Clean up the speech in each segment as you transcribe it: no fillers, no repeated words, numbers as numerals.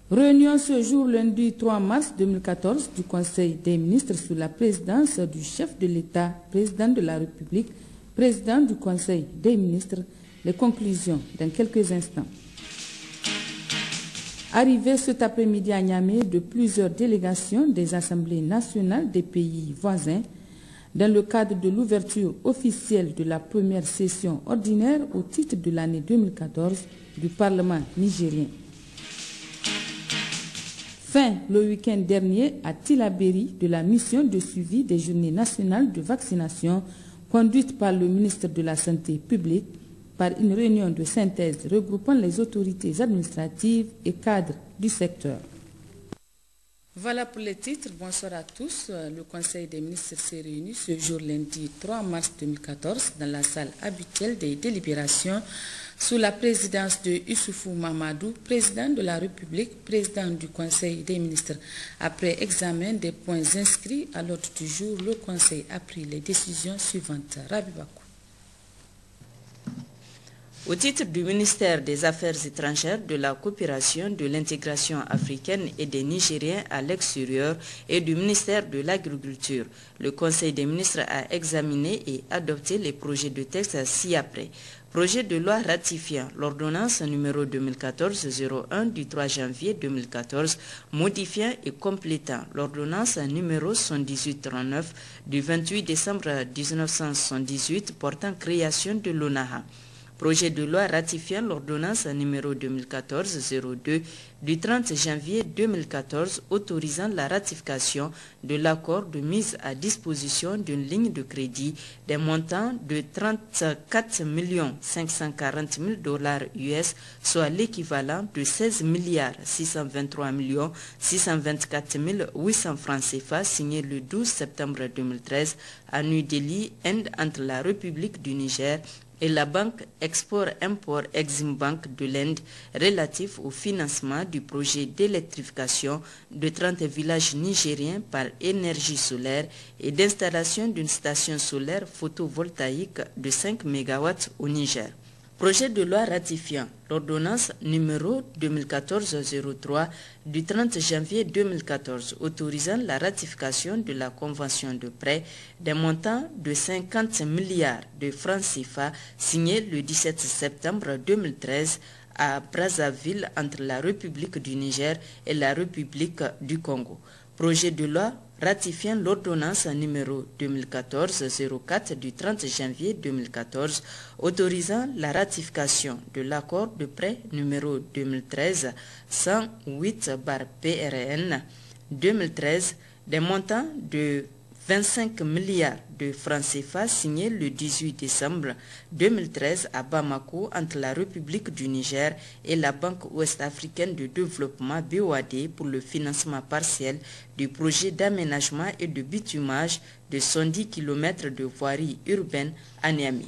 Réunion ce jour lundi 3 mars 2014 du Conseil des ministres sous la présidence du chef de l'État, président de la République, président du Conseil des ministres. Les conclusions dans quelques instants. Arrivée cet après-midi à Niamey de plusieurs délégations des assemblées nationales des pays voisins dans le cadre de l'ouverture officielle de la première session ordinaire au titre de l'année 2014 du Parlement nigérien. Fin le week-end dernier à Tillabéri de la mission de suivi des journées nationales de vaccination conduite par le ministre de la Santé publique par une réunion de synthèse regroupant les autorités administratives et cadres du secteur. Voilà pour les titres. Bonsoir à tous. Le Conseil des ministres s'est réuni ce jour lundi 3 mars 2014 dans la salle habituelle des délibérations sous la présidence de Issoufou Mamadou, président de la République, président du Conseil des ministres. Après examen des points inscrits à l'ordre du jour, le Conseil a pris les décisions suivantes. Rabi Bakou. Au titre du ministère des Affaires étrangères, de la coopération, de l'intégration africaine et des Nigériens à l'extérieur et du ministère de l'Agriculture, le Conseil des ministres a examiné et adopté les projets de texte ci-après. Projet de loi ratifiant l'ordonnance numéro 2014-01 du 3 janvier 2014, modifiant et complétant l'ordonnance numéro 11839 du 28 décembre 1978 portant création de l'ONAHA. Projet de loi ratifiant l'ordonnance numéro 2014-02 du 30 janvier 2014 autorisant la ratification de l'accord de mise à disposition d'une ligne de crédit d'un montant de 34 540 000 $ US, soit l'équivalent de 16 623 624 800 francs CFA, signé le 12 septembre 2013 à New Delhi, Inde, entre la République du Niger et la Banque Export-Import Exim Bank de l'Inde relatif au financement du projet d'électrification de 30 villages nigériens par énergie solaire et d'installation d'une station solaire photovoltaïque de 5 MW au Niger. Projet de loi ratifiant l'ordonnance numéro 2014-03 du 30 janvier 2014 autorisant la ratification de la convention de prêt d'un montant de 50 milliards de francs CFA signée le 17 septembre 2013 à Brazzaville entre la République du Niger et la République du Congo. Projet de loi ratifiant l'ordonnance numéro 2014-04 du 30 janvier 2014 autorisant la ratification de l'accord de prêt numéro 2013-108/PRN 2013 des montants de 25 milliards de francs CFA signé le 18 décembre 2013 à Bamako entre la République du Niger et la Banque ouest-africaine de développement BOAD pour le financement partiel du projet d'aménagement et de bitumage de 110 km de voirie urbaine à Niamey.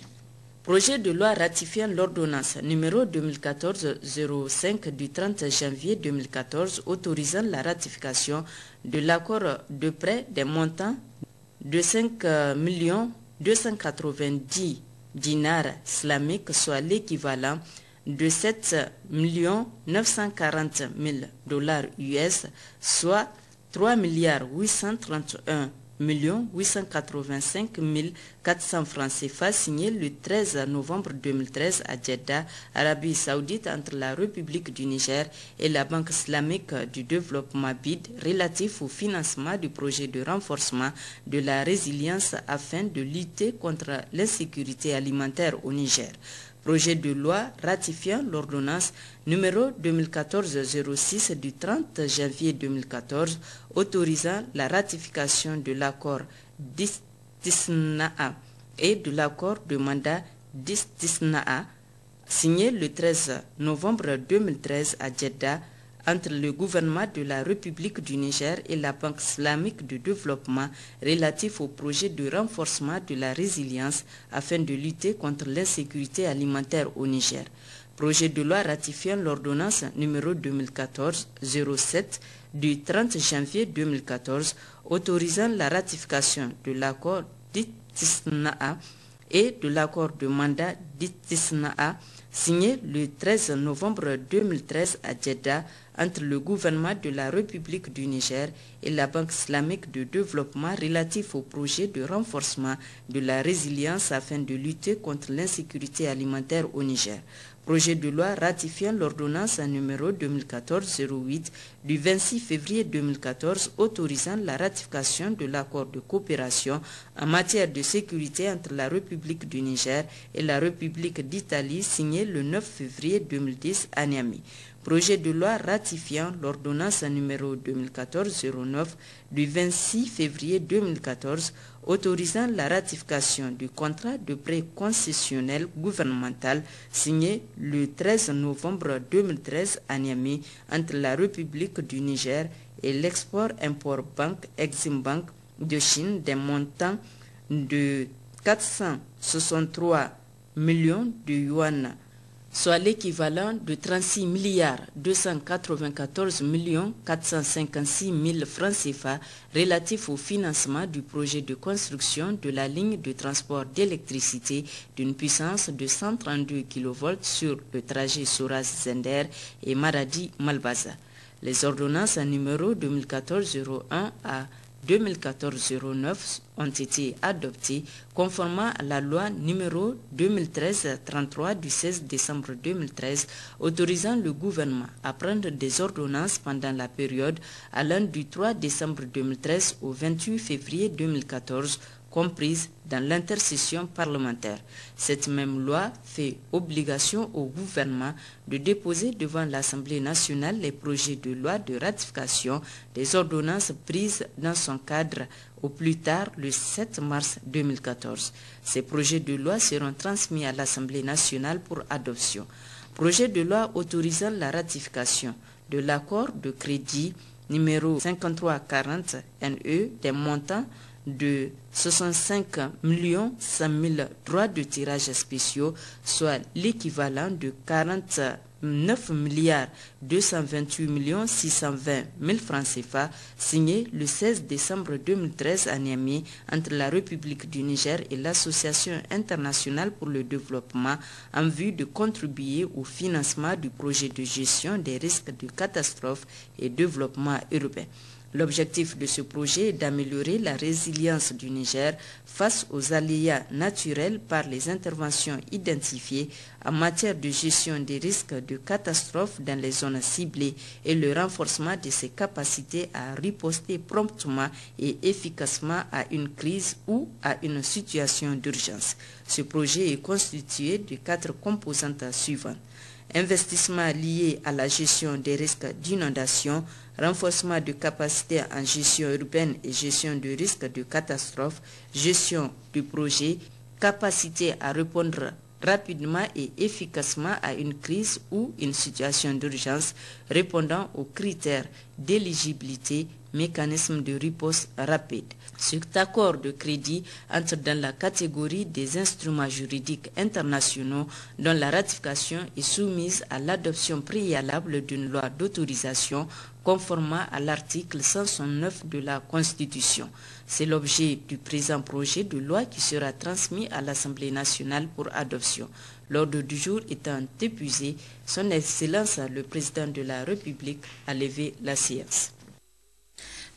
Projet de loi ratifiant l'ordonnance numéro 2014-05 du 30 janvier 2014 autorisant la ratification de l'accord de prêt des montants de 5 290 dinars islamiques, soit l'équivalent de 7 940 000 $ US, soit 3 831 885 400 francs CFA, signé le 13 novembre 2013 à Jeddah, Arabie Saoudite, entre la République du Niger et la Banque islamique du développement BID, relatif au financement du projet de renforcement de la résilience afin de lutter contre l'insécurité alimentaire au Niger. Projet de loi ratifiant l'ordonnance numéro 2014-06 du 30 janvier 2014 autorisant la ratification de l'accord d'Istisna'a et de l'accord de mandat d'Istisna'a signé le 13 novembre 2013 à Jeddah entre le gouvernement de la République du Niger et la Banque islamique de développement relatif au projet de renforcement de la résilience afin de lutter contre l'insécurité alimentaire au Niger. Projet de loi ratifiant l'ordonnance numéro 2014-07 du 30 janvier 2014 autorisant la ratification de l'accord d'Istisna'a et de l'accord de mandat d'Istisna'a signé le 13 novembre 2013 à Djeddah entre le gouvernement de la République du Niger et la Banque islamique de développement relatif au projet de renforcement de la résilience afin de lutter contre l'insécurité alimentaire au Niger. Projet de loi ratifiant l'ordonnance numéro 2014-08 du 26 février 2014 autorisant la ratification de l'accord de coopération en matière de sécurité entre la République du Niger et la République d'Italie signé le 9 février 2010 à Niamey. Projet de loi ratifiant l'ordonnance numéro 2014-09 du 26 février 2014 autorisant la ratification du contrat de prêt concessionnel gouvernemental signé le 13 novembre 2013 à Niamey entre la République du Niger et l'Export-Import Bank Exim Bank de Chine d'un montant de 463 millions de yuan, soit l'équivalent de 36 milliards 294 millions 456 000 francs CFA relatif au financement du projet de construction de la ligne de transport d'électricité d'une puissance de 132 kV sur le trajet Souras-Zender et Maradi-Malbaza. Les ordonnances numéro 2014-01 à 2014-09 ont été adoptées conformément à la loi numéro 2013-33 du 16 décembre 2013 autorisant le gouvernement à prendre des ordonnances pendant la période allant du 3 décembre 2013 au 28 février 2014 comprise dans l'intercession parlementaire. Cette même loi fait obligation au gouvernement de déposer devant l'Assemblée nationale les projets de loi de ratification des ordonnances prises dans son cadre au plus tard le 7 mars 2014. Ces projets de loi seront transmis à l'Assemblée nationale pour adoption. Projet de loi autorisant la ratification de l'accord de crédit numéro 5340 NE des montants de 65 100 000 droits de tirage spéciaux, soit l'équivalent de 49 milliards 228 620 000 francs CFA, signé le 16 décembre 2013 à Niamey entre la République du Niger et l'Association internationale pour le développement en vue de contribuer au financement du projet de gestion des risques de catastrophe et développement urbain. L'objectif de ce projet est d'améliorer la résilience du Niger face aux aléas naturels par les interventions identifiées en matière de gestion des risques de catastrophes dans les zones ciblées et le renforcement de ses capacités à riposter promptement et efficacement à une crise ou à une situation d'urgence. Ce projet est constitué de 4 composantes suivantes. Investissements liés à la gestion des risques d'inondation, renforcement de capacités en gestion urbaine et gestion de risques de catastrophe, gestion du projet, capacité à répondre rapidement et efficacement à une crise ou une situation d'urgence, répondant aux critères d'éligibilité, mécanisme de riposte rapide. Cet accord de crédit entre dans la catégorie des instruments juridiques internationaux dont la ratification est soumise à l'adoption préalable d'une loi d'autorisation conformément à l'article 169 de la Constitution. C'est l'objet du présent projet de loi qui sera transmis à l'Assemblée nationale pour adoption. L'ordre du jour étant épuisé, Son Excellence le Président de la République a levé la séance.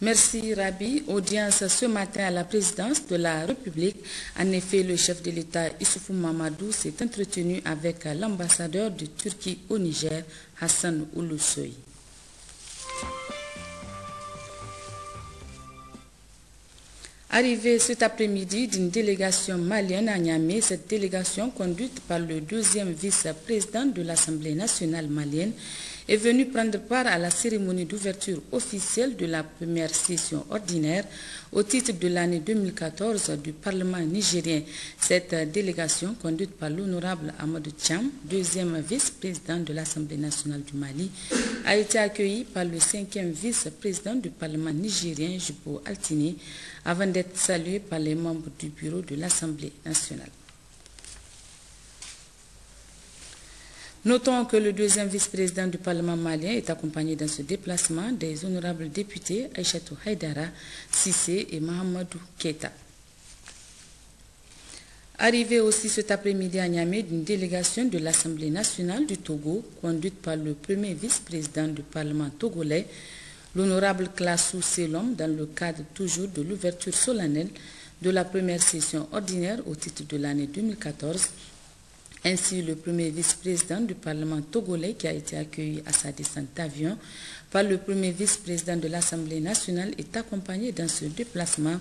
Merci Rabi. Audience ce matin à la présidence de la République. En effet, le chef de l'État Issoufou Mamadou s'est entretenu avec l'ambassadeur de Turquie au Niger, Hassan Ulusoy. Arrivée cet après-midi d'une délégation malienne à Niamey, cette délégation conduite par le deuxième vice-président de l'Assemblée nationale malienne est venue prendre part à la cérémonie d'ouverture officielle de la première session ordinaire au titre de l'année 2014 du Parlement nigérien. Cette délégation, conduite par l'honorable Amadou Thiam, deuxième vice-président de l'Assemblée nationale du Mali, a été accueillie par le cinquième vice-président du Parlement nigérien, Jubo Altini, avant d'être saluée par les membres du bureau de l'Assemblée nationale. Notons que le deuxième vice-président du Parlement malien est accompagné dans ce déplacement des honorables députés Aïchatou Haïdara, Sissé et Mahamadou Keita. Arrivée aussi cet après-midi à Niamey d'une délégation de l'Assemblée nationale du Togo, conduite par le premier vice-président du Parlement togolais, l'honorable Klassou Selom, dans le cadre toujours de l'ouverture solennelle de la première session ordinaire au titre de l'année 2014, ainsi le premier vice-président du Parlement togolais qui a été accueilli à sa descente d'avion par le premier vice-président de l'Assemblée nationale est accompagné dans ce déplacement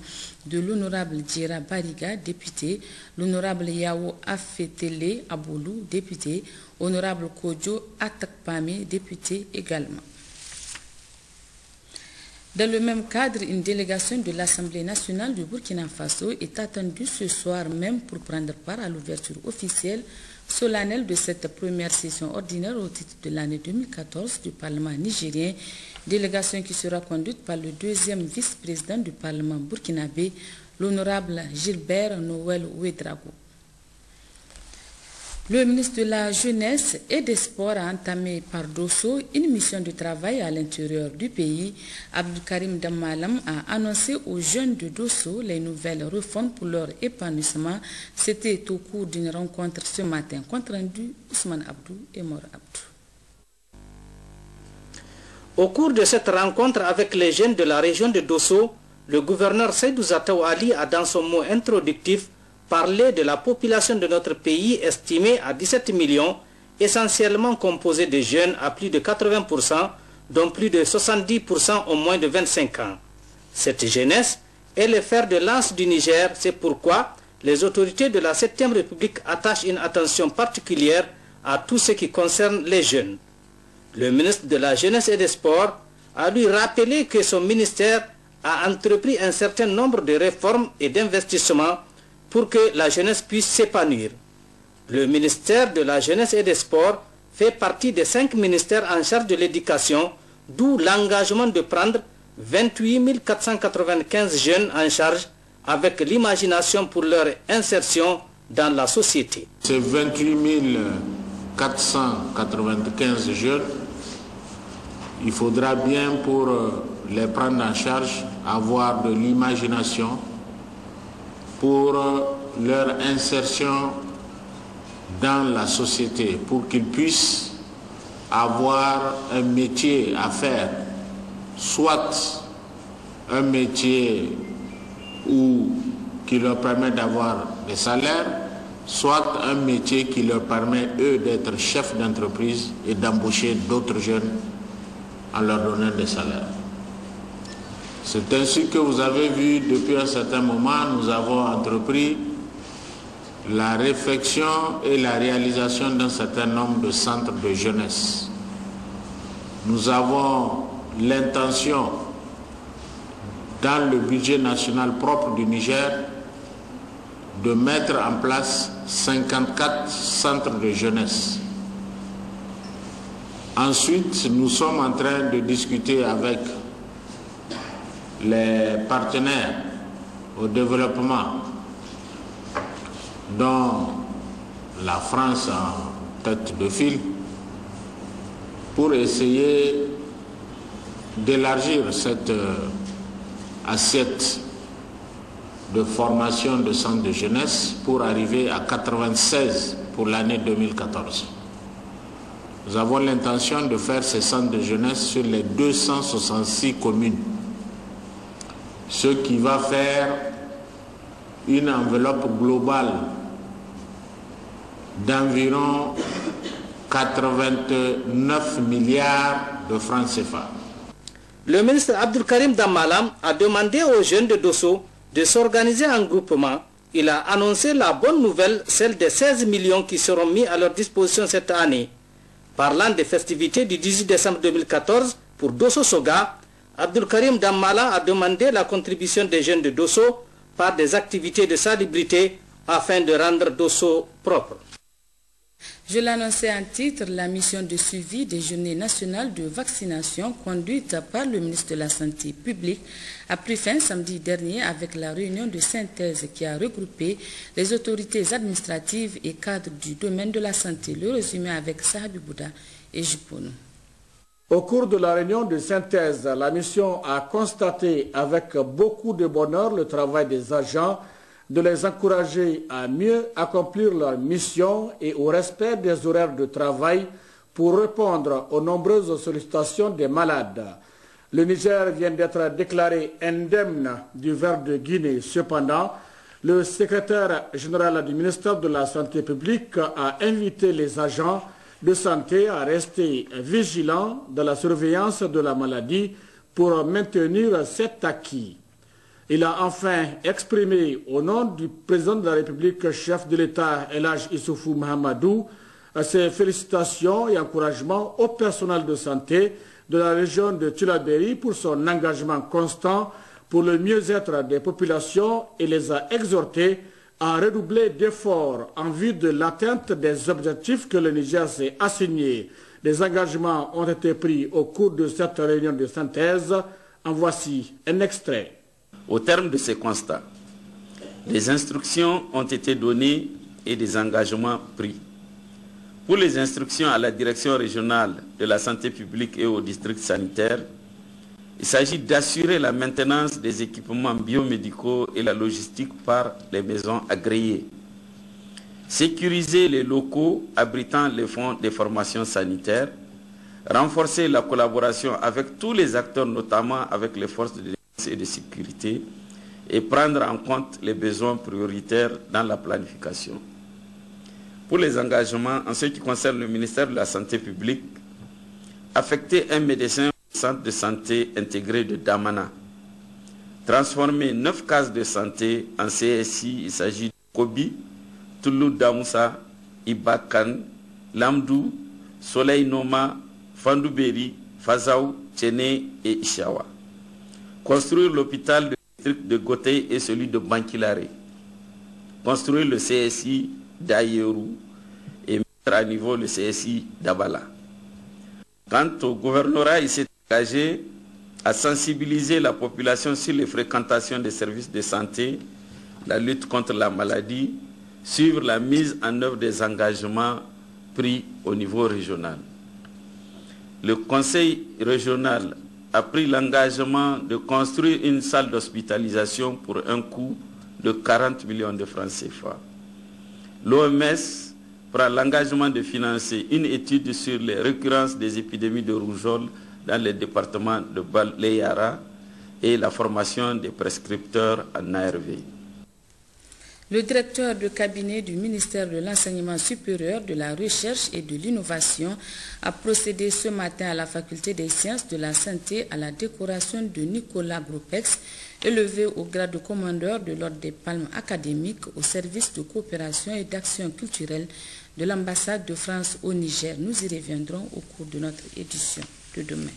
de l'honorable Djera Bariga, député, l'honorable Yao Afetele Aboulou, député, honorable Kodjo Atakpame, député également. Dans le même cadre, une délégation de l'Assemblée nationale du Burkina Faso est attendue ce soir même pour prendre part à l'ouverture officielle solennelle de cette première session ordinaire au titre de l'année 2014 du Parlement nigérien, délégation qui sera conduite par le deuxième vice-président du Parlement burkinabé, l'honorable Gilbert Noël Ouedraogo. Le ministre de la Jeunesse et des Sports a entamé par Dosso une mission de travail à l'intérieur du pays. Abdoukarim Damalam a annoncé aux jeunes de Dosso les nouvelles réformes pour leur épanouissement. C'était au cours d'une rencontre ce matin. Compte rendu, Ousmane Abdou et Mor Abdou. Au cours de cette rencontre avec les jeunes de la région de Dosso, le gouverneur Seydou Zataou Ali a dans son mot introductif parler de la population de notre pays estimée à 17 millions, essentiellement composée de jeunes à plus de 80%, dont plus de 70% ont moins de 25 ans. Cette jeunesse est le fer de lance du Niger, c'est pourquoi les autorités de la 7e République attachent une attention particulière à tout ce qui concerne les jeunes. Le ministre de la Jeunesse et des Sports a lui rappelé que son ministère a entrepris un certain nombre de réformes et d'investissements pour que la jeunesse puisse s'épanouir. Le ministère de la Jeunesse et des Sports fait partie des 5 ministères en charge de l'éducation, d'où l'engagement de prendre 28 495 jeunes en charge avec l'imagination pour leur insertion dans la société. Ces 28 495 jeunes, il faudra bien pour les prendre en charge avoir de l'imagination pour leur insertion dans la société, pour qu'ils puissent avoir un métier à faire, soit un métier qui leur permet d'avoir des salaires, soit un métier qui leur permet, eux, d'être chefs d'entreprise et d'embaucher d'autres jeunes en leur donnant des salaires. C'est ainsi que vous avez vu, depuis un certain moment, nous avons entrepris la réflexion et la réalisation d'un certain nombre de centres de jeunesse. Nous avons l'intention, dans le budget national propre du Niger, de mettre en place 54 centres de jeunesse. Ensuite, nous sommes en train de discuter avec les partenaires au développement, dont la France en tête de file, pour essayer d'élargir cette assiette de formation de centres de jeunesse pour arriver à 96 pour l'année 2014. Nous avons l'intention de faire ces centres de jeunesse sur les 266 communes, ce qui va faire une enveloppe globale d'environ 89 milliards de francs CFA. Le ministre Abdoukarim Damalam a demandé aux jeunes de Dosso de s'organiser en groupement. Il a annoncé la bonne nouvelle, celle des 16 millions qui seront mis à leur disposition cette année. Parlant des festivités du 18 décembre 2014 pour Dosso Soga, Abdoukarim Damalam a demandé la contribution des jeunes de Dosso par des activités de salubrité afin de rendre Dosso propre. Je l'annonçais en titre, la mission de suivi des journées nationales de vaccination conduite par le ministre de la Santé publique a pris fin samedi dernier avec la réunion de synthèse qui a regroupé les autorités administratives et cadres du domaine de la santé. Le résumé avec Sahabi Bouda et Jupono. Au cours de la réunion de synthèse, la mission a constaté avec beaucoup de bonheur le travail des agents de les encourager à mieux accomplir leur mission et au respect des horaires de travail pour répondre aux nombreuses sollicitations des malades. Le Niger vient d'être déclaré indemne du ver de Guinée. Cependant, le secrétaire général du ministère de la Santé publique a invité les agents de santé à rester vigilants dans la surveillance de la maladie pour maintenir cet acquis. Il a enfin exprimé au nom du président de la République, chef de l'État El Hadj Issoufou Mahamadou, ses félicitations et encouragements au personnel de santé de la région de Tillabéri pour son engagement constant pour le mieux-être des populations et les a exhortés à redoubler d'efforts en vue de l'atteinte des objectifs que le Niger s'est assignés. Des engagements ont été pris au cours de cette réunion de synthèse. En voici un extrait. Au terme de ces constats, des instructions ont été données et des engagements pris. Pour les instructions à la direction régionale de la santé publique et au district sanitaire, il s'agit d'assurer la maintenance des équipements biomédicaux et la logistique par les maisons agréées. Sécuriser les locaux abritant les fonds des formations sanitaires, renforcer la collaboration avec tous les acteurs, notamment avec les forces de défense et de sécurité, et prendre en compte les besoins prioritaires dans la planification. Pour les engagements, en ce qui concerne le ministère de la Santé publique, affecter un médecin au centre de santé intégré de Damana, transformer 9 cases de santé en CSI, il s'agit de Kobi, Toulou Damoussa, Ibakan, Lamdou, Soleil Noma, Fandouberi, Fazaou, Tchéné et Ishawa. Construire l'hôpital de district de Gotei et celui de Bankilare. Construire le CSI d'Ayeru et mettre à niveau le CSI d'Abala. Quant au gouvernorat, il s'est engagé à sensibiliser la population sur les fréquentations des services de santé, la lutte contre la maladie, suivre la mise en œuvre des engagements pris au niveau régional. Le conseil régional a pris l'engagement de construire une salle d'hospitalisation pour un coût de 40 millions de francs CFA. L'OMS prend l'engagement de financer une étude sur les récurrences des épidémies de rougeole dans les départements de Balayara et la formation des prescripteurs en ARV. Le directeur de cabinet du ministère de l'Enseignement supérieur, de la Recherche et de l'Innovation a procédé ce matin à la Faculté des Sciences de la Santé à la décoration de Nicolas Gropex, élevé au grade de commandeur de l'Ordre des Palmes académiques au service de coopération et d'action culturelle de l'ambassade de France au Niger. Nous y reviendrons au cours de notre édition de demain.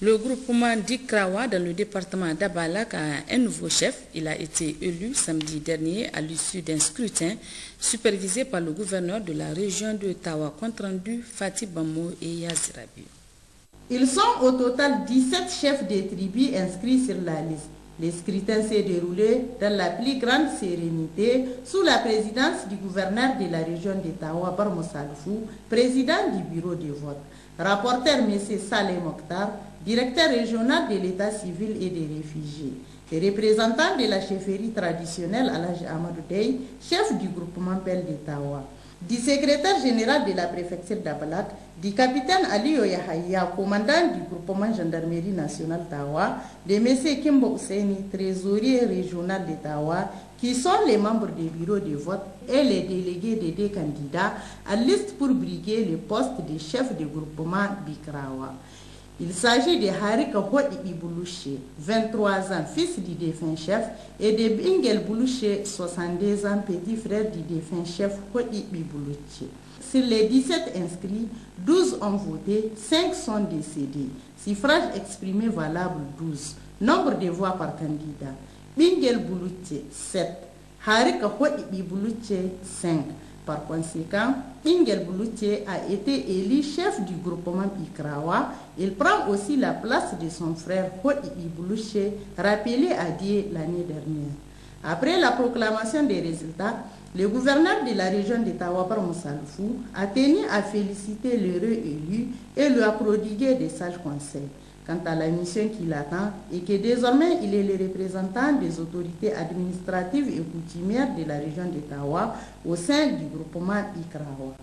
Le groupement d'Ikrawa dans le département d'Abalak a un nouveau chef. Il a été élu samedi dernier à l'issue d'un scrutin supervisé par le gouverneur de la région de Tawa, compte rendu Fatih Bamo et Yazirabi. Ils sont au total 17 chefs des tribus inscrits sur la liste. Le scrutin s'est déroulé dans la plus grande sérénité sous la présidence du gouverneur de la région de Tawa, Barmo Salfou, président du bureau de vote. Rapporteur M. Saleh Mokhtar, directeur régional de l'état civil et des réfugiés. Les représentants de la chefferie traditionnelle Alhaji Amadou Dey, chef du groupement Bel de Tawa. Du secrétaire général de la préfecture d'Abalak, du capitaine Aliyo Yahaya, commandant du groupement gendarmerie nationale Tawa, de M. Kimbo Ouseni, trésorier régional de Tawa, qui sont les membres des bureaux de vote et les délégués des deux candidats à liste pour briguer le poste de chef de groupement Bikrawa. Il s'agit de Harika Hodi Boulouché, 23 ans, fils du défunt chef, et de Bingel Boulouché, 62 ans, petit frère du défunt chef Hodi Boulouché. Sur les 17 inscrits, 12 ont voté, 5 sont décédés. Suffrage exprimé valable 12. Nombre de voix par candidat. Bingel Boulouché, 7. Harika Hodi Boulouché, 5. Par conséquent, Bingel Boulouché a été élu chef du groupement Ikrawa. Il prend aussi la place de son frère Hodi Boulouché, rappelé à Dieu l'année dernière. Après la proclamation des résultats, le gouverneur de la région de Tawa, Barmo Salfou, a tenu à féliciter l'heureux élu et lui a prodigué des sages conseils. quant à la mission qui l'attend et que désormais il est le représentant des autorités administratives et coutumières de la région de Tawa au sein du groupement Ikrawa.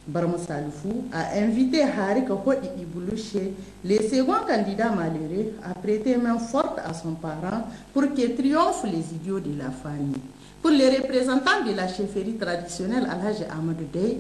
Barma Salifou a invité Harika Hodi Iboulouché, le second candidat malheureux, à prêter main forte à son parent pour que triomphent les idiots de la famille. Pour les représentants de la chefferie traditionnelle Alhaji Amadou Dey,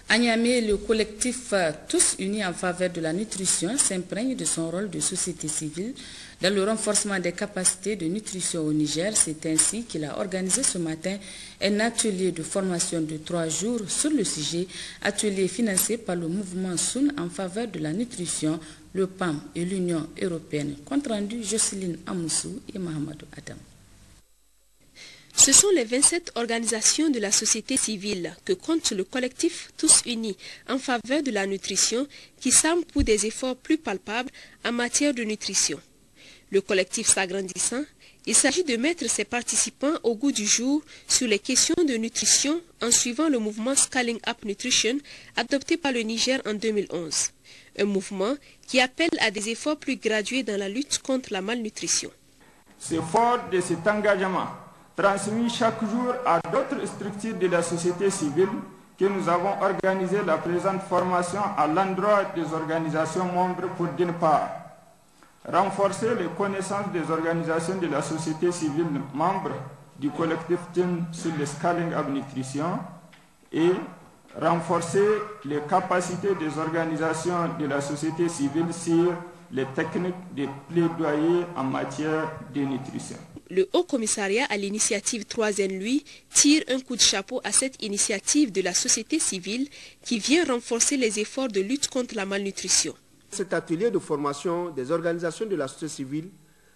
à Niamey, le collectif Tous Unis en faveur de la nutrition s'imprègne de son rôle de société civile dans le renforcement des capacités de nutrition au Niger. C'est ainsi qu'il a organisé ce matin un atelier de formation de 3 jours sur le sujet, atelier financé par le mouvement Soun en faveur de la nutrition, le PAM et l'Union européenne. Compte rendu Jocelyne Amoussou et Mahamadou Adam. Ce sont les 27 organisations de la société civile que compte le collectif Tous Unis en faveur de la nutrition qui s'arment pour des efforts plus palpables en matière de nutrition. Le collectif s'agrandissant, il s'agit de mettre ses participants au goût du jour sur les questions de nutrition en suivant le mouvement Scaling Up Nutrition adopté par le Niger en 2011. Un mouvement qui appelle à des efforts plus gradués dans la lutte contre la malnutrition. C'est fort de cet engagement transmis chaque jour à d'autres structures de la société civile que nous avons organisé la présente formation à l'endroit des organisations membres pour, d'une part, renforcer les connaissances des organisations de la société civile membres du collectif Team sur le Scaling Up Nutrition et renforcer les capacités des organisations de la société civile sur les techniques de plaidoyer en matière de nutrition. Le Haut Commissariat à l'initiative 3N, lui, tire un coup de chapeau à cette initiative de la société civile qui vient renforcer les efforts de lutte contre la malnutrition. Cet atelier de formation des organisations de la société civile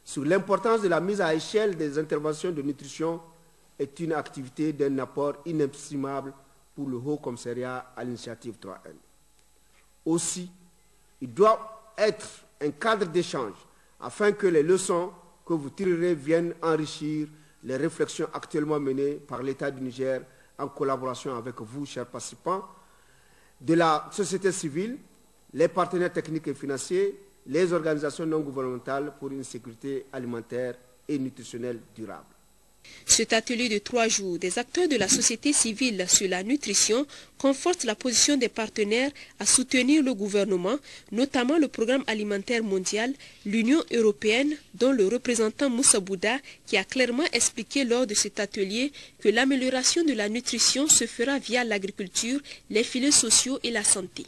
sur l'importance de la mise à échelle des interventions de nutrition est une activité d'un apport inestimable pour le Haut Commissariat à l'initiative 3N. Aussi, il doit être un cadre d'échange afin que les leçons que vous tirerez viennent enrichir les réflexions actuellement menées par l'État du Niger en collaboration avec vous, chers participants, de la société civile, les partenaires techniques et financiers, les organisations non gouvernementales pour une sécurité alimentaire et nutritionnelle durable. Cet atelier de 3 jours des acteurs de la société civile sur la nutrition conforte la position des partenaires à soutenir le gouvernement, notamment le Programme alimentaire mondial, l'Union européenne, dont le représentant Moussa Bouda, qui a clairement expliqué lors de cet atelier que l'amélioration de la nutrition se fera via l'agriculture, les filets sociaux et la santé.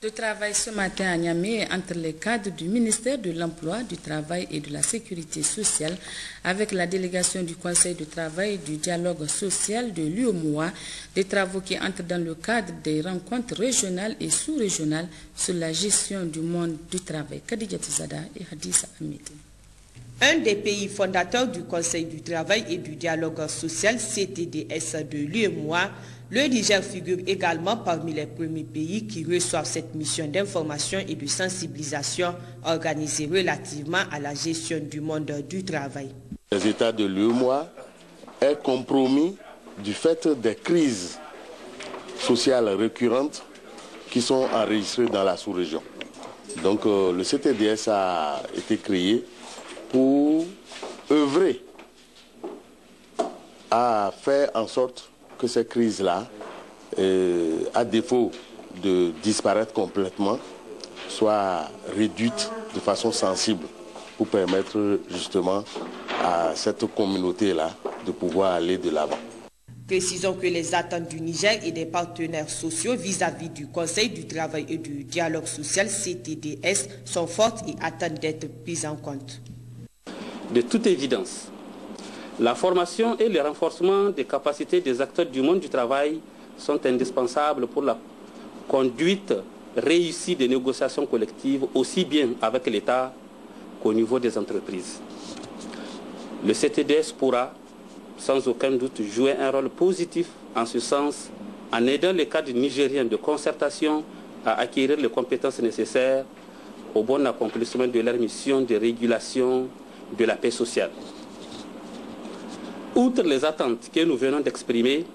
De travail ce matin à Niamey entre les cadres du ministère de l'Emploi, du Travail et de la Sécurité sociale avec la délégation du Conseil de travail et du dialogue social de l'UEMOA, des travaux qui entrent dans le cadre des rencontres régionales et sous-régionales sur la gestion du monde du travail. Khadija Tizada et Hadissa Hamidi. Un des pays fondateurs du Conseil du travail et du dialogue social CTDS de l'UEMOA, le Niger figure également parmi les premiers pays qui reçoivent cette mission d'information et de sensibilisation organisée relativement à la gestion du monde du travail. Les États de l'UEMOA est compromis du fait des crises sociales récurrentes qui sont enregistrées dans la sous-région. Donc le CTDS a été créé pour œuvrer à faire en sorte que ces crises-là, à défaut de disparaître complètement, soient réduites de façon sensible pour permettre justement à cette communauté-là de pouvoir aller de l'avant. Précisons que les attentes du Niger et des partenaires sociaux vis-à-vis du Conseil du travail et du dialogue social CTDS sont fortes et attendent d'être prises en compte. De toute évidence, la formation et le renforcement des capacités des acteurs du monde du travail sont indispensables pour la conduite réussie des négociations collectives, aussi bien avec l'État qu'au niveau des entreprises. Le CTDS pourra, sans aucun doute, jouer un rôle positif en ce sens, en aidant les cadres nigériens de concertation à acquérir les compétences nécessaires au bon accomplissement de leur mission de régulation de la paix sociale. Outre les attentes que nous venons d'exprimer,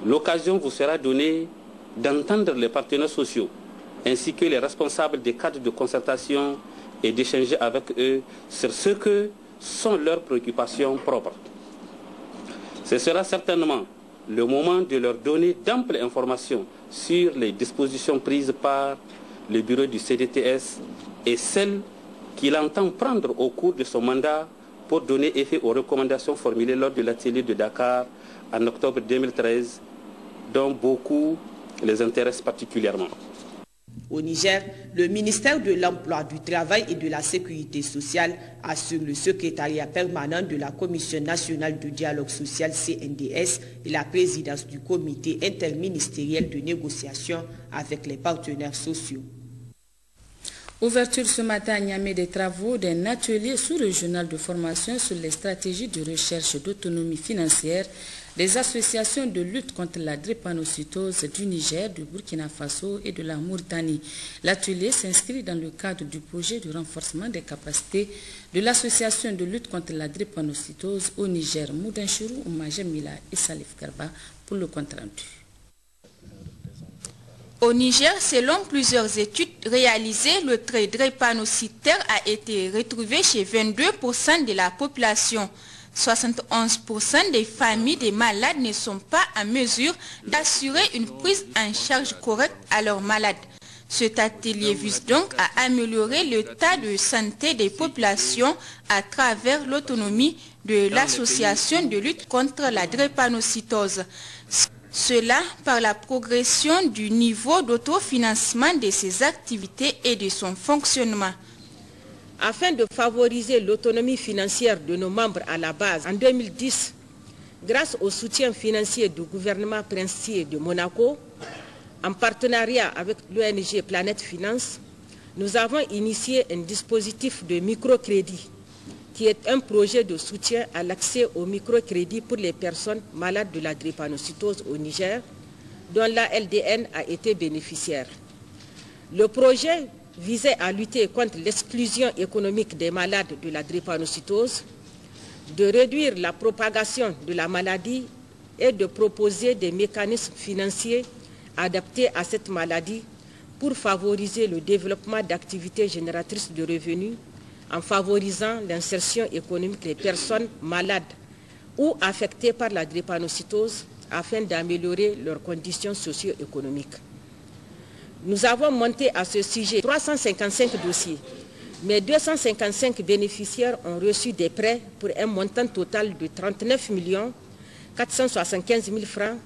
l'occasion vous sera donnée d'entendre les partenaires sociaux ainsi que les responsables des cadres de concertation et d'échanger avec eux sur ce que sont leurs préoccupations propres. Ce sera certainement le moment de leur donner d'amples informations sur les dispositions prises par le bureau du CDTS et celles qu'il entend prendre au cours de son mandat pour donner effet aux recommandations formulées lors de l'atelier de Dakar en octobre 2013, dont beaucoup les intéressent particulièrement. Au Niger, le ministère de l'Emploi, du Travail et de la Sécurité sociale assure le secrétariat permanent de la Commission nationale de dialogue social CNDS et la présidence du comité interministériel de négociation avec les partenaires sociaux. Ouverture ce matin à Niamey des travaux d'un atelier sous-régional de formation sur les stratégies de recherche d'autonomie financière des associations de lutte contre la drépanocytose du Niger, du Burkina Faso et de la Mauritanie. L'atelier s'inscrit dans le cadre du projet de renforcement des capacités de l'association de lutte contre la drépanocytose au Niger. Moudin Chirou, Oumajem Mila et Salif Garba pour le compte rendu. Au Niger, selon plusieurs études réalisées, le trait drépanocytaire a été retrouvé chez 22% de la population. 71% des familles des malades ne sont pas en mesure d'assurer une prise en charge correcte à leurs malades. Cet atelier vise donc à améliorer l'état de santé des populations à travers l'autonomie de l'association de lutte contre la drépanocytose. Cela par la progression du niveau d'autofinancement de ses activités et de son fonctionnement. Afin de favoriser l'autonomie financière de nos membres à la base, en 2010, grâce au soutien financier du gouvernement princier de Monaco, en partenariat avec l'ONG Planète Finance, nous avons initié un dispositif de microcrédit qui est un projet de soutien à l'accès au microcrédit pour les personnes malades de la drépanocytose au Niger, dont la LDN a été bénéficiaire. Le projet visait à lutter contre l'exclusion économique des malades de la drépanocytose, de réduire la propagation de la maladie et de proposer des mécanismes financiers adaptés à cette maladie pour favoriser le développement d'activités génératrices de revenus en favorisant l'insertion économique des personnes malades ou affectées par la drépanocytose afin d'améliorer leurs conditions socio-économiques. Nous avons monté à ce sujet 355 dossiers, mais 255 bénéficiaires ont reçu des prêts pour un montant total de 39 475 000 francs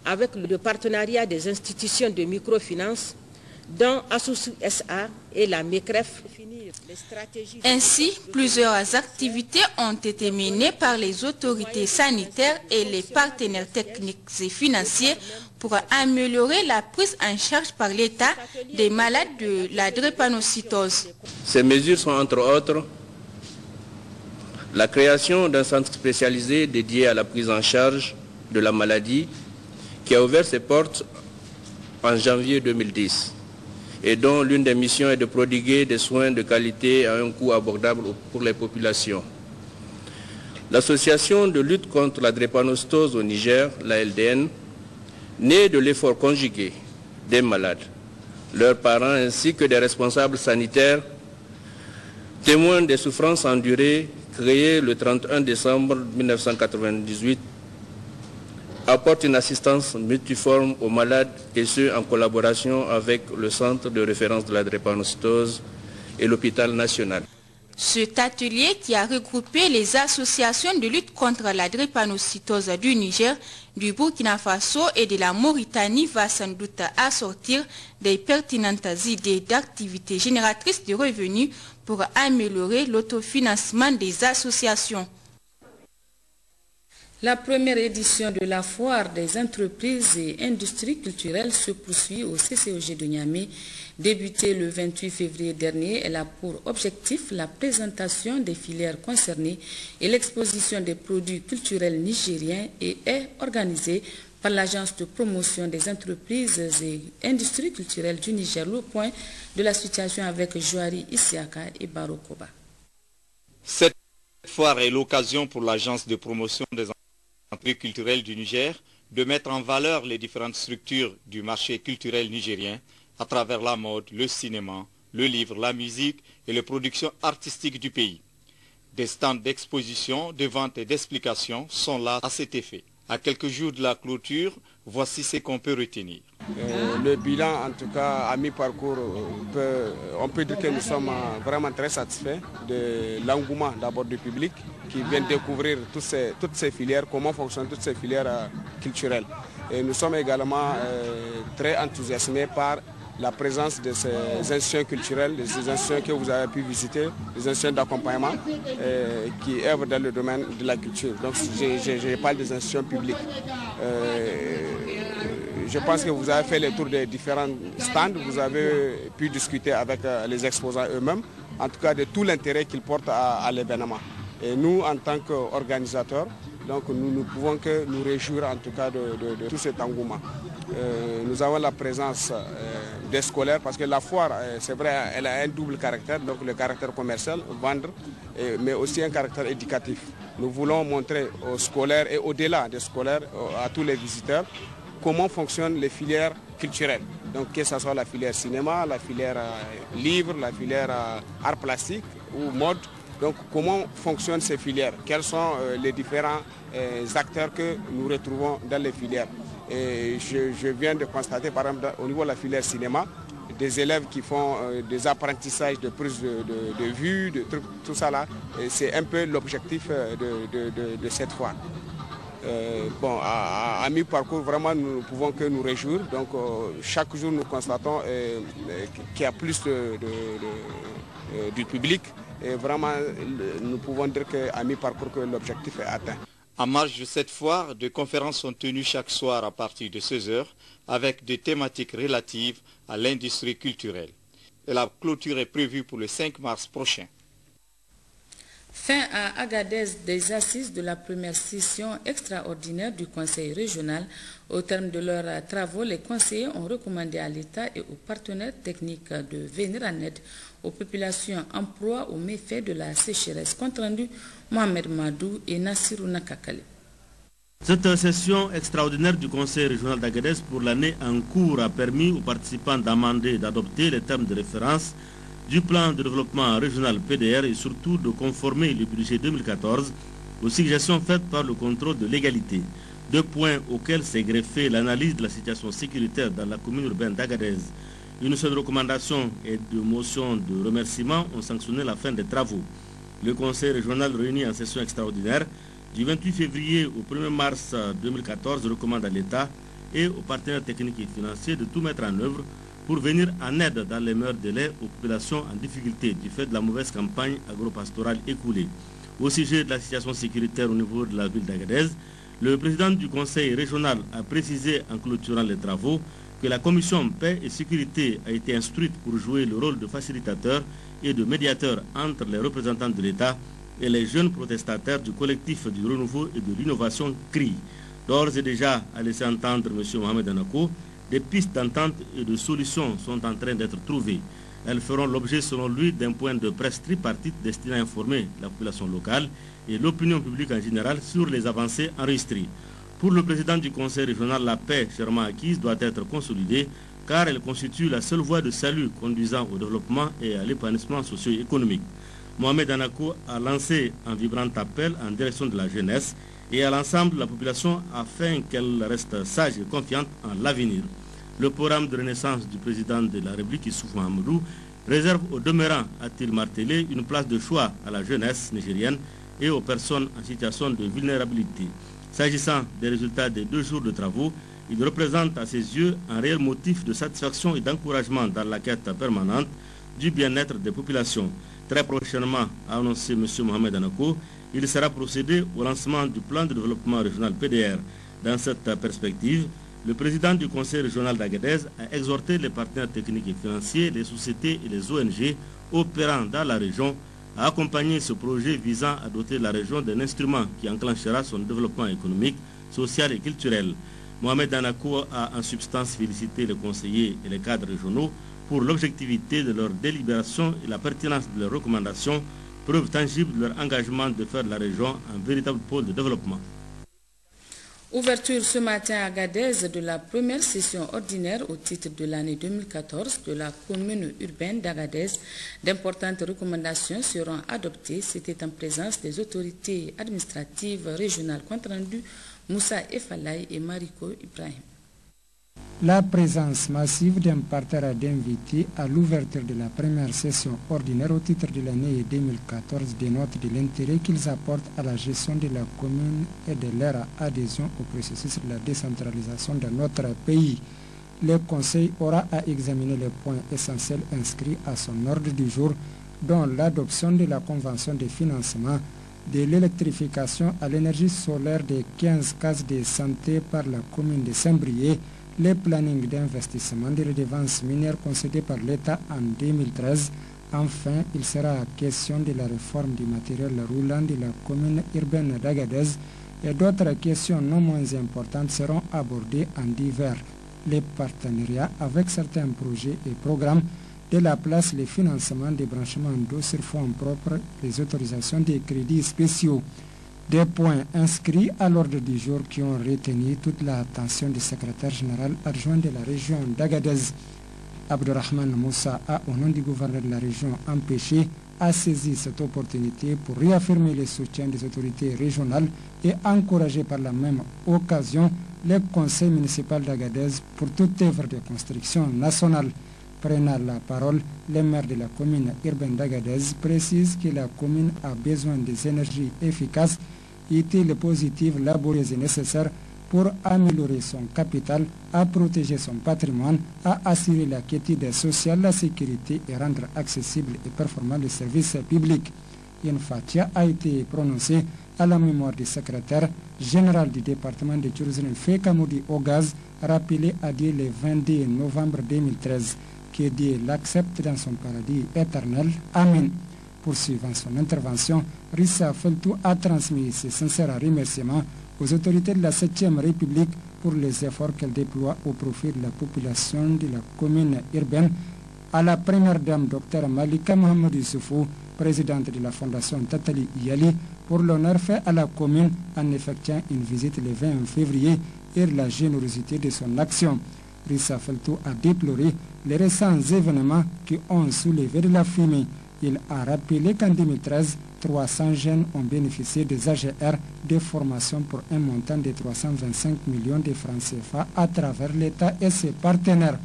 avec le partenariat des institutions de microfinance dont Asusu SA et la MECREF. Ainsi, plusieurs activités ont été menées par les autorités sanitaires et les partenaires techniques et financiers pour améliorer la prise en charge par l'État des malades de la drépanocytose. Ces mesures sont entre autres la création d'un centre spécialisé dédié à la prise en charge de la maladie qui a ouvert ses portes en janvier 2010 et dont l'une des missions est de prodiguer des soins de qualité à un coût abordable pour les populations. L'association de lutte contre la drépanocytose au Niger, la LDN, née de l'effort conjugué des malades, leurs parents ainsi que des responsables sanitaires, témoins des souffrances endurées, créée le 31 décembre 1998, apporte une assistance multiforme aux malades et ce en collaboration avec le Centre de référence de la drépanocytose et l'hôpital national. Cet atelier qui a regroupé les associations de lutte contre la drépanocytose du Niger, du Burkina Faso et de la Mauritanie va sans doute assortir des pertinentes idées d'activités génératrices de revenus pour améliorer l'autofinancement des associations. La première édition de la foire des entreprises et industries culturelles se poursuit au CCOG de Niamey. Débutée le 28 février dernier, elle a pour objectif la présentation des filières concernées et l'exposition des produits culturels nigériens et est organisée par l'Agence de promotion des entreprises et industries culturelles du Niger. Le point de la situation avec Joari Isiaka et Barokoba. Cette foire est l'occasion pour l'Agence de promotion des entreprises culturelles du Niger de mettre en valeur les différentes structures du marché culturel nigérien à travers la mode, le cinéma, le livre, la musique et les productions artistiques du pays. Des stands d'exposition, de vente et d'explication sont là à cet effet. À quelques jours de la clôture, voici ce qu'on peut retenir. Le bilan, en tout cas, à mi-parcours, on peut dire que nous sommes vraiment très satisfaits de l'engouement d'abord du public qui vient découvrir toutes ces filières, comment fonctionnent toutes ces filières culturelles. Et nous sommes également très enthousiasmés par la présence de ces institutions culturelles, de ces institutions que vous avez pu visiter, des institutions d'accompagnement qui œuvrent dans le domaine de la culture. Donc je parle des institutions publiques. Je pense que vous avez fait le tour des différents stands, vous avez pu discuter avec les exposants eux-mêmes, en tout cas de tout l'intérêt qu'ils portent à l'événement. Et nous, en tant qu'organisateurs, donc nous ne pouvons que nous réjouir en tout cas de tout cet engouement. Nous avons la présence des scolaires parce que la foire, c'est vrai, elle a un double caractère, donc le caractère commercial, vendre, mais aussi un caractère éducatif. Nous voulons montrer aux scolaires et au-delà des scolaires, à tous les visiteurs, comment fonctionnent les filières culturelles. Donc que ce soit la filière cinéma, la filière livre, la filière art plastique ou mode. Donc comment fonctionnent ces filières? Quels sont les différents acteurs que nous retrouvons dans les filières? Et je viens de constater par exemple au niveau de la filière cinéma, des élèves qui font des apprentissages de prise de vue, de trucs, tout ça là. C'est un peu l'objectif de cette foire. Bon, à mi-parcours, vraiment, nous ne pouvons que nous réjouir. Donc, chaque jour, nous constatons qu'il y a plus du public. Et vraiment, nous pouvons dire qu'à mi-parcours, que l'objectif est atteint. En marge de cette foire, des conférences sont tenues chaque soir à partir de 16 h avec des thématiques relatives à l'industrie culturelle. Et la clôture est prévue pour le 5 mars prochain. Fin à Agadez des assises de la première session extraordinaire du Conseil régional. Au terme de leurs travaux, les conseillers ont recommandé à l'État et aux partenaires techniques de venir en aide aux populations en proie aux méfaits de la sécheresse. Compte rendu, Mohamed Madou et Nassirou Nakakali. Cette session extraordinaire du Conseil régional d'Agadez pour l'année en cours a permis aux participants d'amender et d'adopter les termes de référence du plan de développement régional PDR et surtout de conformer le budget 2014 aux suggestions faites par le contrôle de légalité. Deux points auxquels s'est greffée l'analyse de la situation sécuritaire dans la commune urbaine d'Agadez. Une seule recommandation et deux motions de remerciement ont sanctionné la fin des travaux. Le Conseil régional réuni en session extraordinaire du 28 février au 1er mars 2014 recommande à l'État et aux partenaires techniques et financiers de tout mettre en œuvre pour venir en aide dans les meilleurs délais aux populations en difficulté du fait de la mauvaise campagne agro-pastorale écoulée. Au sujet de la situation sécuritaire au niveau de la ville d'Agadez, le président du conseil régional a précisé en clôturant les travaux que la commission paix et sécurité a été instruite pour jouer le rôle de facilitateur et de médiateur entre les représentants de l'État et les jeunes protestataires du collectif du renouveau et de l'innovation CRI. D'ores et déjà, a laissé entendre M. Mohamed Anako, des pistes d'entente et de solutions sont en train d'être trouvées. Elles feront l'objet, selon lui, d'un point de presse tripartite destiné à informer la population locale et l'opinion publique en général sur les avancées enregistrées. Pour le président du conseil régional, la paix chèrement acquise doit être consolidée car elle constitue la seule voie de salut conduisant au développement et à l'épanouissement socio-économique. Mohamed Anako a lancé un vibrant appel en direction de la jeunesse et à l'ensemble de la population afin qu'elle reste sage et confiante en l'avenir. Le programme de renaissance du président de la République, Issoufou Mahamadou, réserve au demeurant, a-t-il martelé, une place de choix à la jeunesse nigérienne et aux personnes en situation de vulnérabilité. S'agissant des résultats des 2 jours de travaux, il représente à ses yeux un réel motif de satisfaction et d'encouragement dans la quête permanente du bien-être des populations. Très prochainement, a annoncé M. Mohamed Anako, il sera procédé au lancement du plan de développement régional PDR. Dans cette perspective, le président du conseil régional d'Agadez a exhorté les partenaires techniques et financiers, les sociétés et les ONG opérant dans la région à accompagner ce projet visant à doter la région d'un instrument qui enclenchera son développement économique, social et culturel. Mohamed Anako a en substance félicité les conseillers et les cadres régionaux pour l'objectivité de leur délibération et la pertinence de leurs recommandations, preuve tangible de leur engagement de faire de la région un véritable pôle de développement. Ouverture ce matin à Agadez de la première session ordinaire au titre de l'année 2014 de la commune urbaine d'Agadez. D'importantes recommandations seront adoptées. C'était en présence des autorités administratives régionales. Compte rendu Moussa Efalay et Mariko Ibrahim. La présence massive d'un parterre d'invités à l'ouverture de la première session ordinaire au titre de l'année 2014 dénote de l'intérêt qu'ils apportent à la gestion de la commune et de leur adhésion au processus de la décentralisation de notre pays. Le Conseil aura à examiner les points essentiels inscrits à son ordre du jour, dont l'adoption de la convention de financement de l'électrification à l'énergie solaire des 15 cases de santé par la commune de Saint-Brieuc, les plannings d'investissement des redevances minières concédées par l'État en 2013. Enfin, il sera question de la réforme du matériel roulant de la commune urbaine d'Agadez et d'autres questions non moins importantes seront abordées en divers. Les partenariats avec certains projets et programmes de la place, les financements des branchements d'eau sur fonds propres, les autorisations des crédits spéciaux. Des points inscrits à l'ordre du jour qui ont retenu toute l'attention du secrétaire général adjoint de la région d'Agadez. Abdurrahman Moussa a, au nom du gouverneur de la région empêché, a saisi cette opportunité pour réaffirmer le soutien des autorités régionales et encourager par la même occasion le conseil municipal d'Agadez pour toute œuvre de construction nationale. Prenant la parole, le maire de la commune urbaine d'Agadez précise que la commune a besoin des énergies efficaces, utiles, positives, laborieuses et nécessaires pour améliorer son capital, à protéger son patrimoine, à assurer la quiétude sociale, la sécurité et rendre accessible et performant le service public. Une fatia a été prononcée à la mémoire du secrétaire général du département de Tchourouzine, Fekamoudi Ogaz, rappelé à Dieu le 22 novembre 2013. Que Dieu l'accepte dans son paradis éternel. Amen. Poursuivant son intervention, Rissa Feltou a transmis ses sincères remerciements aux autorités de la 7e République pour les efforts qu'elle déploie au profit de la population de la commune urbaine, à la première dame Dr Malika Mohamed Youssoufou, présidente de la fondation Tatali Iyali, pour l'honneur fait à la commune en effectuant une visite le 20 février et la générosité de son action. Rissa Feltou a déploré les récents événements qui ont soulevé de la fumée. Il a rappelé qu'en 2013, 300 jeunes ont bénéficié des AGR de formation pour un montant de 325 millions de francs CFA à travers l'État et ses partenaires.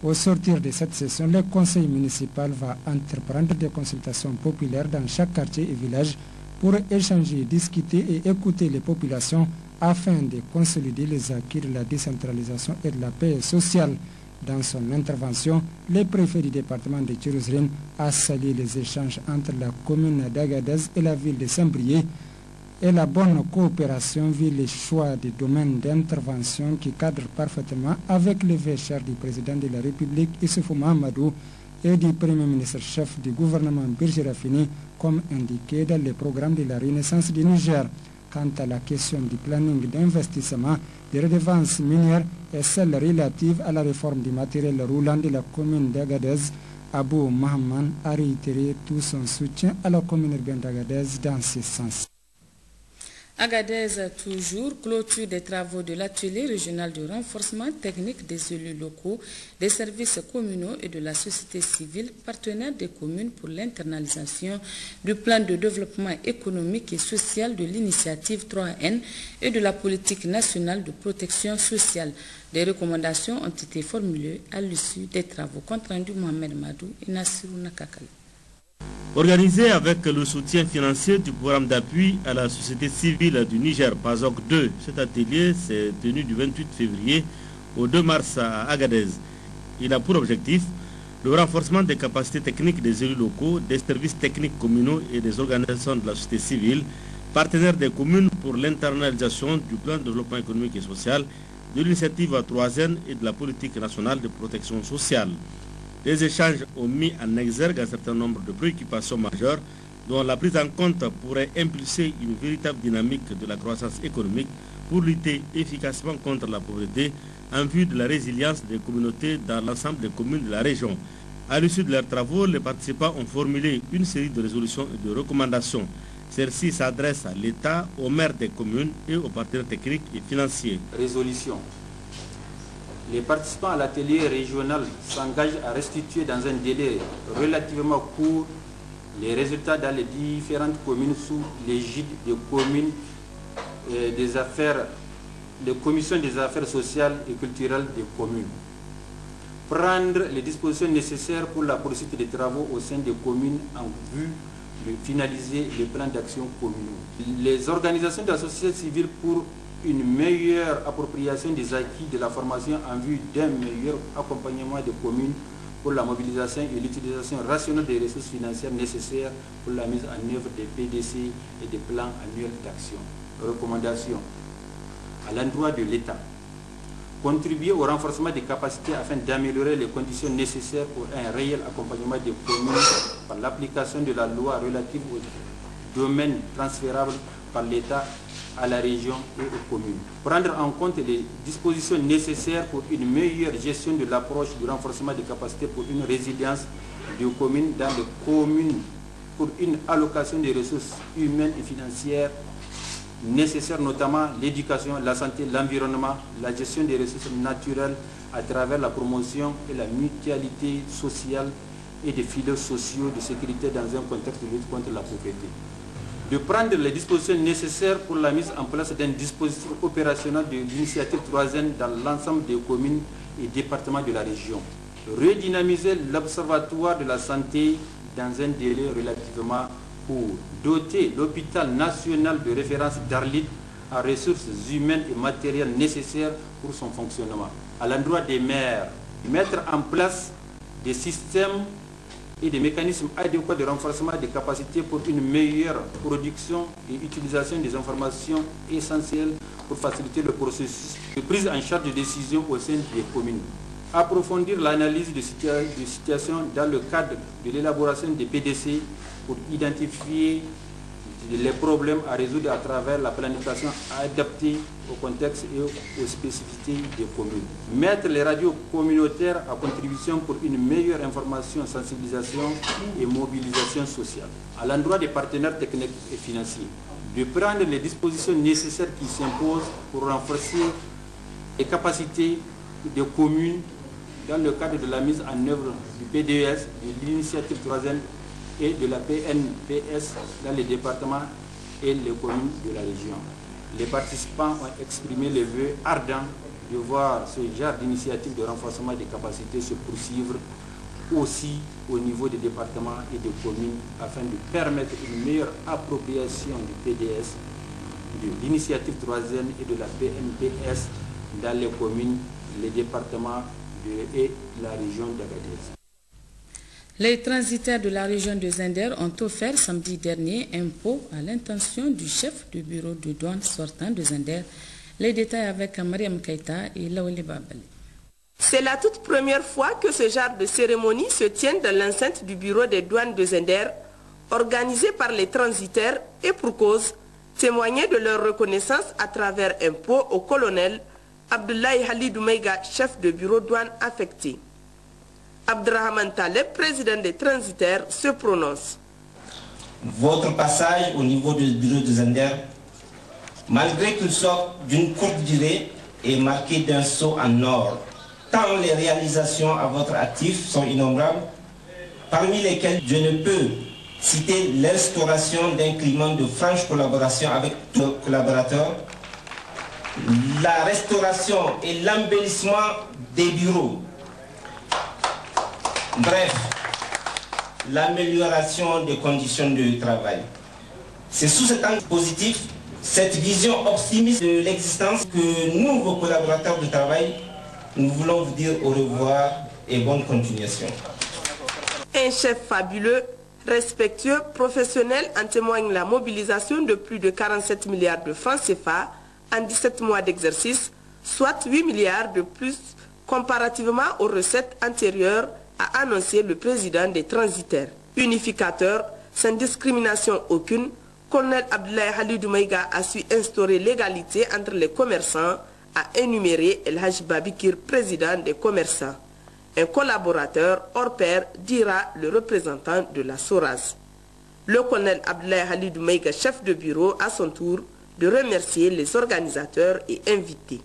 Au sortir de cette session, le conseil municipal va entreprendre des consultations populaires dans chaque quartier et village pour échanger, discuter et écouter les populations afin de consolider les acquis de la décentralisation et de la paix sociale. Dans son intervention, le préfet du département de Tchourouzine a salué les échanges entre la commune d'Agadez et la ville de Saint-Brieuc et la bonne coopération vu les choix des domaines d'intervention qui cadrent parfaitement avec le vœu cher du président de la République Issoufou Mahamadou et du premier ministre chef du gouvernement Birji Rafini comme indiqué dans le programme de la Renaissance du Niger. Quant à la question du planning d'investissement des redevances minières et celle relative à la réforme du matériel roulant de la commune d'Agadez, Abou Mahaman a réitéré tout son soutien à la commune urbaine d'Agadez dans ce sens. Agadez, toujours, clôture des travaux de l'atelier régional de renforcement technique des élus locaux, des services communaux et de la société civile, partenaire des communes pour l'internalisation du plan de développement économique et social de l'initiative 3N et de la politique nationale de protection sociale. Des recommandations ont été formulées à l'issue des travaux. Compte rendu Mohamed Madou et Nassirou Nakakal. Organisé avec le soutien financier du programme d'appui à la société civile du Niger, PASOK 2, cet atelier s'est tenu du 28 février au 2 mars à Agadez. Il a pour objectif le renforcement des capacités techniques des élus locaux, des services techniques communaux et des organisations de la société civile, partenaires des communes pour l'internalisation du plan de développement économique et social, de l'initiative 3N et de la politique nationale de protection sociale. Les échanges ont mis en exergue un certain nombre de préoccupations majeures dont la prise en compte pourrait impulser une véritable dynamique de la croissance économique pour lutter efficacement contre la pauvreté en vue de la résilience des communautés dans l'ensemble des communes de la région. À l'issue de leurs travaux, les participants ont formulé une série de résolutions et de recommandations. Celle-ci s'adresse à l'État, aux maires des communes et aux partenaires techniques et financiers. Résolution. Les participants à l'atelier régional s'engagent à restituer dans un délai relativement court les résultats dans les différentes communes sous l'égide des communes des commissions des affaires sociales et culturelles des communes. Prendre les dispositions nécessaires pour la poursuite des travaux au sein des communes en vue de finaliser les plans d'action communaux. Les organisations de la société civile pour une meilleure appropriation des acquis de la formation en vue d'un meilleur accompagnement des communes pour la mobilisation et l'utilisation rationnelle des ressources financières nécessaires pour la mise en œuvre des PDC et des plans annuels d'action. Recommandations à l'endroit de l'État. Contribuer au renforcement des capacités afin d'améliorer les conditions nécessaires pour un réel accompagnement des communes par l'application de la loi relative aux domaines transférables par l'État à la région et aux communes. Prendre en compte les dispositions nécessaires pour une meilleure gestion de l'approche du renforcement des capacités pour une résilience de communes dans les communes pour une allocation des ressources humaines et financières nécessaires, notamment l'éducation, la santé, l'environnement, la gestion des ressources naturelles à travers la promotion et la mutualité sociale et des filets sociaux de sécurité dans un contexte de lutte contre la pauvreté. De prendre les dispositions nécessaires pour la mise en place d'un dispositif opérationnel de l'initiative 3N dans l'ensemble des communes et départements de la région. Redynamiser l'observatoire de la santé dans un délai relativement court. Doter l'hôpital national de référence d'Arlit en ressources humaines et matérielles nécessaires pour son fonctionnement. À l'endroit des maires, mettre en place des systèmes et des mécanismes adéquats de renforcement des capacités pour une meilleure production et utilisation des informations essentielles pour faciliter le processus de prise en charge de décisions au sein des communes. Approfondir l'analyse de situation dans le cadre de l'élaboration des PDC pour identifier les problèmes à résoudre à travers la planification adaptée au contexte et aux spécificités des communes. Mettre les radios communautaires à contribution pour une meilleure information, sensibilisation et mobilisation sociale. À l'endroit des partenaires techniques et financiers, de prendre les dispositions nécessaires qui s'imposent pour renforcer les capacités des communes dans le cadre de la mise en œuvre du PDS, de l'initiative 3N et de la PNPS dans les départements et les communes de la région. Les participants ont exprimé le vœu ardent de voir ce genre d'initiative de renforcement des capacités se poursuivre aussi au niveau des départements et des communes afin de permettre une meilleure appropriation du PDS, de l'initiative 3N et de la PNPS dans les communes, les départements et la région d'Agadez. Les transitaires de la région de Zender ont offert samedi dernier un pot à l'intention du chef du bureau de douane sortant de Zender. Les détails avec Mariam Keita et Laweli Babali. C'est la toute première fois que ce genre de cérémonie se tient dans l'enceinte du bureau des douanes de Zender, organisé par les transitaires et pour cause, témoigner de leur reconnaissance à travers un pot au colonel Abdoulaye Halidou Meiga, chef de bureau douane affecté. Abdrahman Taleb, président des transitaires, se prononce. Votre passage au niveau du bureau de Zender, malgré qu'il soit d'une courte durée, est marqué d'un saut en or. Tant les réalisations à votre actif sont innombrables, parmi lesquelles je ne peux citer l'instauration d'un climat de franche collaboration avec tous nos collaborateurs, la restauration et l'embellissement des bureaux. Bref, l'amélioration des conditions de travail. C'est sous cet angle positif, cette vision optimiste de l'existence que nous, vos collaborateurs de travail, nous voulons vous dire au revoir et bonne continuation. Un chef fabuleux, respectueux, professionnel en témoigne la mobilisation de plus de 47 milliards de francs CFA en 17 mois d'exercice, soit 8 milliards de plus comparativement aux recettes antérieures, a annoncé le président des transitaires. Unificateur, sans discrimination aucune, colonel Abdoulaye Halidou Meiga a su instaurer l'égalité entre les commerçants, a énuméré El Haj Babikir, président des commerçants. Un collaborateur hors pair, dira le représentant de la SORAS. Le colonel Abdoulaye Halidou Maïga, chef de bureau, à son tour, de remercier les organisateurs et invités.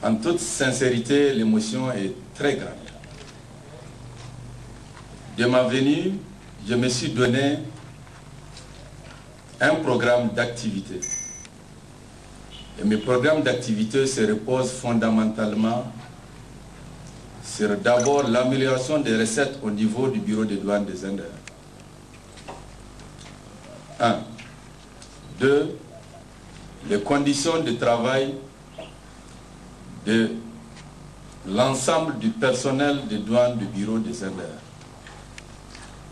En toute sincérité, l'émotion est très grande. De ma venue, je me suis donné un programme d'activité. Et mes programmes d'activité se reposent fondamentalement sur d'abord l'amélioration des recettes au niveau du bureau des douanes des Indes. 1. 2. Les conditions de travail de l'ensemble du personnel des douanes du bureau des Indes.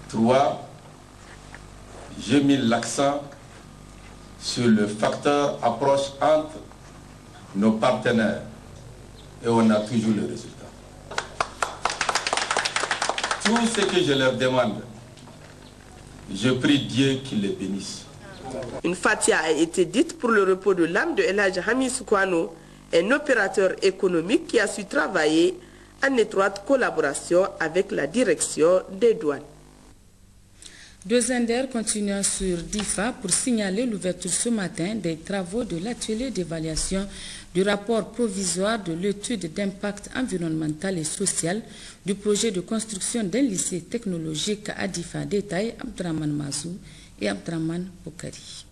3. J'ai mis l'accent sur le facteur approche entre nos partenaires et on a toujours le résultat. Tout ce que je leur demande, je prie Dieu qu'il les bénisse. Une fatia a été dite pour le repos de l'âme de El Hadj Hami Soukwano, un opérateur économique qui a su travailler en étroite collaboration avec la direction des douanes. De Zender continuant sur DIFA pour signaler l'ouverture ce matin des travaux de l'atelier d'évaluation du rapport provisoire de l'étude d'impact environnemental et social du projet de construction d'un lycée technologique à DIFA. Détail Abdraman Mazou et Abdraman Boukari.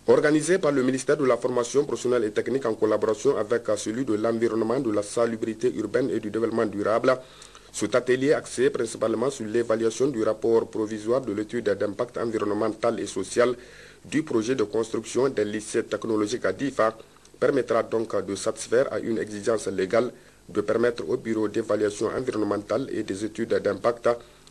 Organisé par le ministère de la Formation professionnelle et technique en collaboration avec celui de l'environnement, de la salubrité urbaine et du développement durable, cet atelier axé principalement sur l'évaluation du rapport provisoire de l'étude d'impact environnemental et social du projet de construction d'un lycée technologique à DIFA permettra donc de satisfaire à une exigence légale de permettre au bureau d'évaluation environnementale et des études d'impact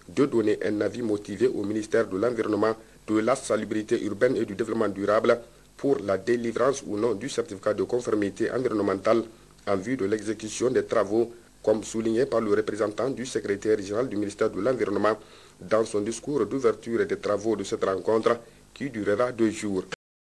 de donner un avis motivé au ministère de l'Environnement, de la salubrité urbaine et du développement durable pour la délivrance ou non du certificat de conformité environnementale en vue de l'exécution des travaux, comme souligné par le représentant du secrétaire général du ministère de l'Environnement dans son discours d'ouverture des travaux de cette rencontre qui durera 2 jours.